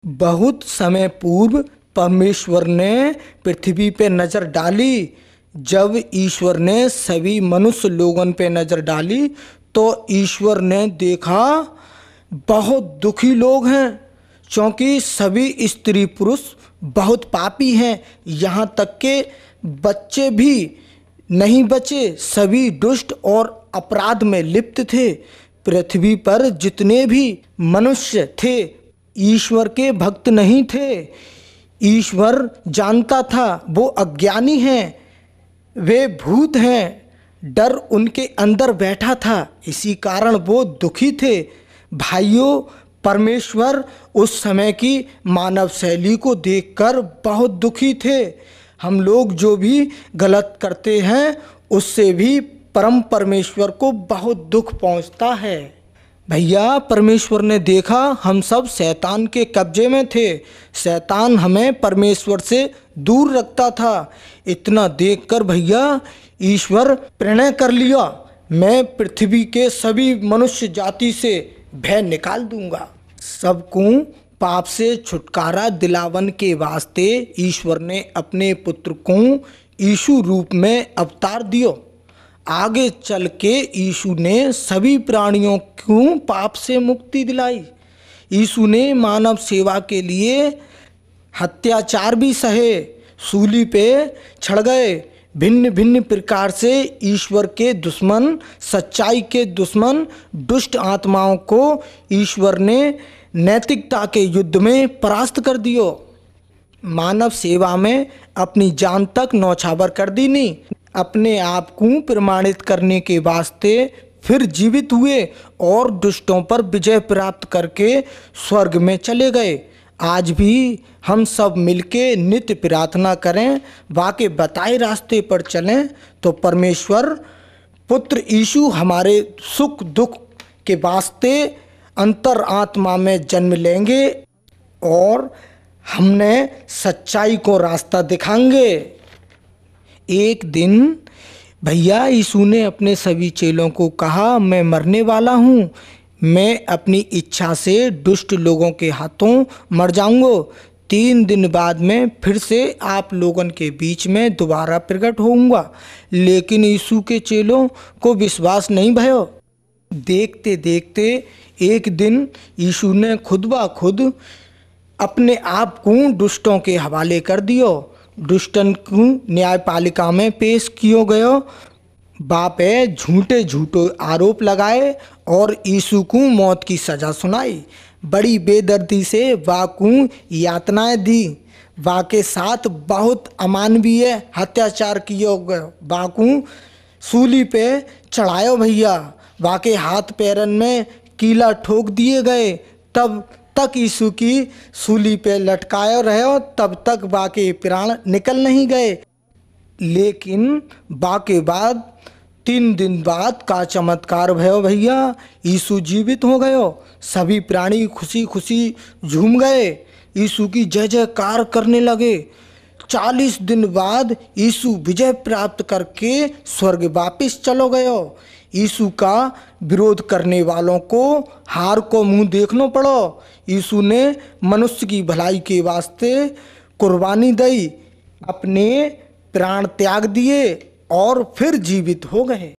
बहुत समय पूर्व परमेश्वर ने पृथ्वी पे नजर डाली। जब ईश्वर ने सभी मनुष्य लोगों पे नजर डाली तो ईश्वर ने देखा बहुत दुखी लोग हैं, क्योंकि सभी स्त्री पुरुष बहुत पापी हैं। यहाँ तक के बच्चे भी नहीं बचे, सभी दुष्ट और अपराध में लिप्त थे। पृथ्वी पर जितने भी मनुष्य थे ईश्वर के भक्त नहीं थे। ईश्वर जानता था वो अज्ञानी हैं, वे भूत हैं, डर उनके अंदर बैठा था, इसी कारण वो दुखी थे। भाइयों, परमेश्वर उस समय की मानव शैली को देखकर बहुत दुखी थे। हम लोग जो भी गलत करते हैं उससे भी परम परमेश्वर को बहुत दुख पहुंचता है। भैया, परमेश्वर ने देखा हम सब शैतान के कब्जे में थे। शैतान हमें परमेश्वर से दूर रखता था। इतना देखकर भैया ईश्वर प्रणय कर लिया, मैं पृथ्वी के सभी मनुष्य जाति से भय निकाल दूंगा। सबको पाप से छुटकारा दिलावन के वास्ते ईश्वर ने अपने पुत्र को यीशु रूप में अवतार दियो। आगे चल के यीशु ने सभी प्राणियों को पाप से मुक्ति दिलाई। यीशु ने मानव सेवा के लिए अत्याचार भी सहे, सूली पे चढ़ गए। भिन्न भिन्न प्रकार से ईश्वर के दुश्मन, सच्चाई के दुश्मन, दुष्ट आत्माओं को ईश्वर ने नैतिकता के युद्ध में परास्त कर दियो। मानव सेवा में अपनी जान तक नौछावर कर दी नहीं। अपने आप को प्रमाणित करने के वास्ते फिर जीवित हुए और दुष्टों पर विजय प्राप्त करके स्वर्ग में चले गए। आज भी हम सब मिलके नित्य प्रार्थना करें, वाके बताए रास्ते पर चलें तो परमेश्वर पुत्र यीशु हमारे सुख दुख के वास्ते अंतर आत्मा में जन्म लेंगे और हमने सच्चाई को रास्ता दिखाएंगे। एक दिन भैया यीशु ने अपने सभी चेलों को कहा, मैं मरने वाला हूँ, मैं अपनी इच्छा से दुष्ट लोगों के हाथों मर जाऊंगा। 3 दिन बाद में फिर से आप लोगों के बीच में दोबारा प्रकट होऊंगा। लेकिन यीशु के चेलों को विश्वास नहीं भयो। देखते देखते एक दिन यीशु ने खुद ब खुद अपने आप को दुष्टों के हवाले कर दियो। दुष्टन को न्यायपालिका में पेश कियो गयो। बापे झूठे झूठे आरोप लगाए और यीशु को मौत की सज़ा सुनाई। बड़ी बेदर्दी से वाकू यातनाएं दी। वाके साथ बहुत अमानवीय अत्याचार किए गए। वाकू सूली पे चढ़ायो भैया। वाके हाथ पैरन में कीला ठोक दिए गए। तब तक यीशु की सूली पे लटकायो रहो, तब तक बाके प्राण निकल नहीं गए। लेकिन बाके बाद 3 दिन बाद का चमत्कार भयो भैया, यीशु जीवित हो गयो। सभी प्राणी खुशी खुशी झूम गए, यीशु की जय जयकार करने लगे। 40 दिन बाद यीशु विजय प्राप्त करके स्वर्ग वापिस चलो गयो। यीशु का विरोध करने वालों को हार को मुंह देखना पड़ो। यीशु ने मनुष्य की भलाई के वास्ते कुर्बानी दी, अपने प्राण त्याग दिए और फिर जीवित हो गए।